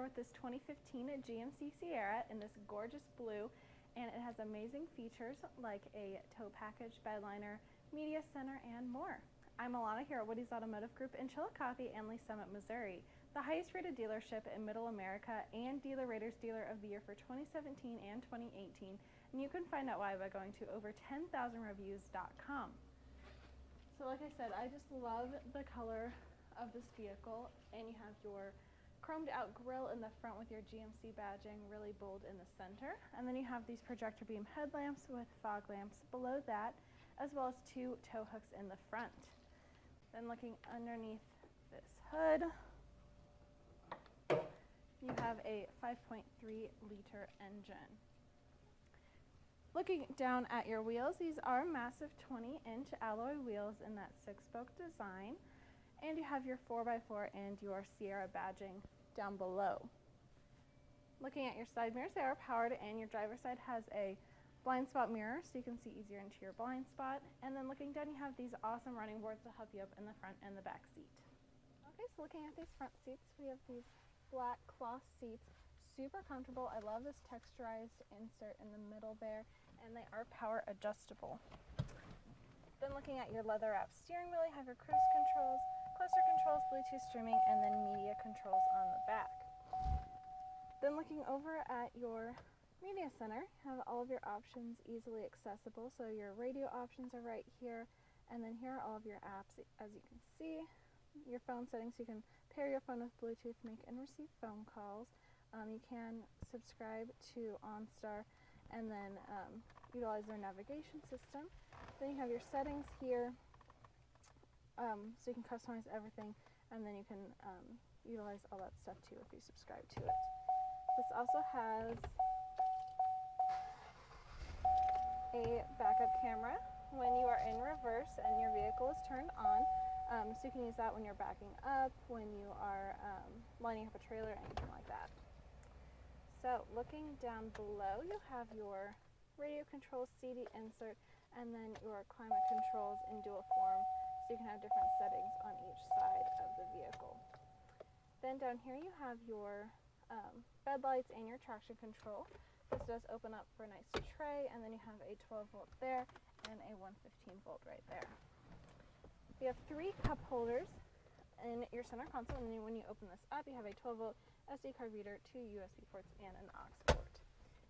here with this 2015 GMC Sierra in this gorgeous blue, and it has amazing features like a tow package, bed liner, media center, and more. I'm Alana here at Woodys Automotive Group in Chillicothe and Lee Summit, Missouri, the highest rated dealership in Middle America and Dealer Rater's Dealer of the Year for 2017 and 2018. And you can find out why by going to over10,000reviews.com. So like I said, I just love the color of this vehicle, and you have your chromed out grille in the front with your GMC badging really bold in the center, and then you have these projector beam headlamps with fog lamps below that, as well as two tow hooks in the front. Then looking underneath this hood, you have a 5.3 liter engine. Looking down at your wheels, these are massive 20-inch alloy wheels in that 6-spoke design, and you have your 4x4 and your Sierra badging down below. Looking at your side mirrors, they are powered, and your driver's side has a blind spot mirror so you can see easier into your blind spot. And then looking down, you have these awesome running boards to help you up in the front and the back seat. Okay, so looking at these front seats, we have these black cloth seats, super comfortable. I love this texturized insert in the middle there, and they are power adjustable. Then looking at your leather wrapped steering wheel, you have your cruise controls, cluster controls, Bluetooth streaming, and then media controls on the back. Then looking over at your media center, you have all of your options easily accessible. So your radio options are right here, and then here are all of your apps. As you can see, your phone settings, you can pair your phone with Bluetooth, make and receive phone calls. You can subscribe to OnStar and then utilize their navigation system. Then you have your settings here, so you can customize everything, and then you can utilize all that stuff too if you subscribe to it. This also has a backup camera when you are in reverse and your vehicle is turned on, so you can use that when you're backing up, when you are lining up a trailer, anything like that. So looking down below, you have your radio controls, CD insert, and then your climate controls in dual form, so you can have different settings on each side of the vehicle. Then down here you have your bed lights and your traction control. This does open up for a nice tray, and then you have a 12 volt there and a 115 volt right there. You have 3 cup holders in your center console, and then when you open this up, you have a 12 volt SD card reader, 2 USB ports, and an aux port.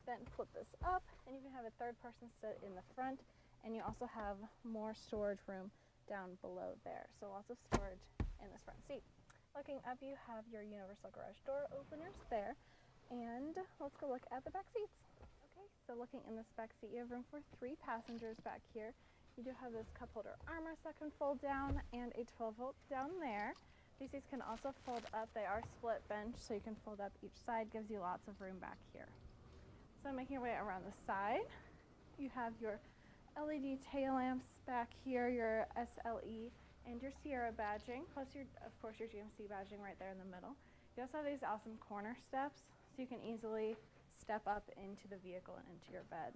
Then flip this up, and you can have a third person sit in the front, and you also have more storage room down below there. So lots of storage in this front seat. Looking up, you have your universal garage door openers there, and let's go look at the back seats. Okay, so looking in this back seat, you have room for 3 passengers back here. You do have this cup holder armrest that can fold down, and a 12 volt down there. These seats can also fold up. They are split bench, so you can fold up each side, gives you lots of room back here. So making your way around the side, you have your LED tail lamps back here, your SLE and your Sierra badging, plus of course your GMC badging right there in the middle. You also have these awesome corner steps, so you can easily step up into the vehicle and into your bed.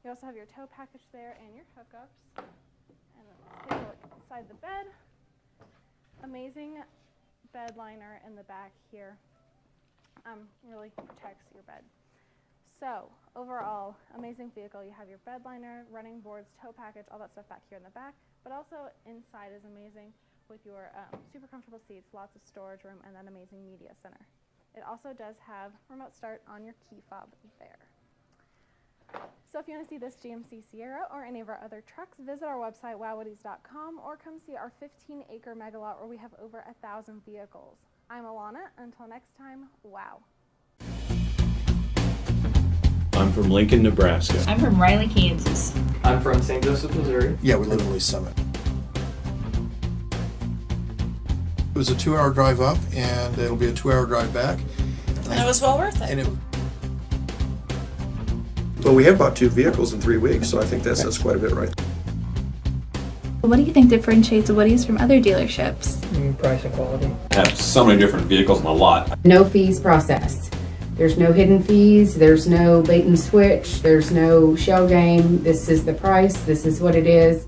You also have your tow package there and your hookups. And then let's take a look inside the bed. Amazing bed liner in the back here. Really protects your bed. So overall, amazing vehicle. You have your bed liner, running boards, tow package, all that stuff back here in the back, but also inside is amazing with your super comfortable seats, lots of storage room, and that amazing media center. It also does have remote start on your key fob there. So if you want to see this GMC Sierra or any of our other trucks, visit our website, WowWoodys.com, or come see our 15-acre mega lot where we have over 1,000 vehicles. I'm Alana. Until next time, wow. I'm from Lincoln, Nebraska. I'm from Riley, Kansas. I'm from St. Joseph, Missouri. Yeah, we live in Lee Summit. It was a 2-hour drive up, and it'll be a 2-hour drive back. And it was well worth it. Well, we have bought 2 vehicles in 3 weeks, so I think that says quite a bit, right? What do you think differentiates Woodys from other dealerships? Price and quality. Have so many different vehicles in the lot. No fees processed. There's no hidden fees, there's no bait and switch, there's no shell game. This is the price, this is what it is.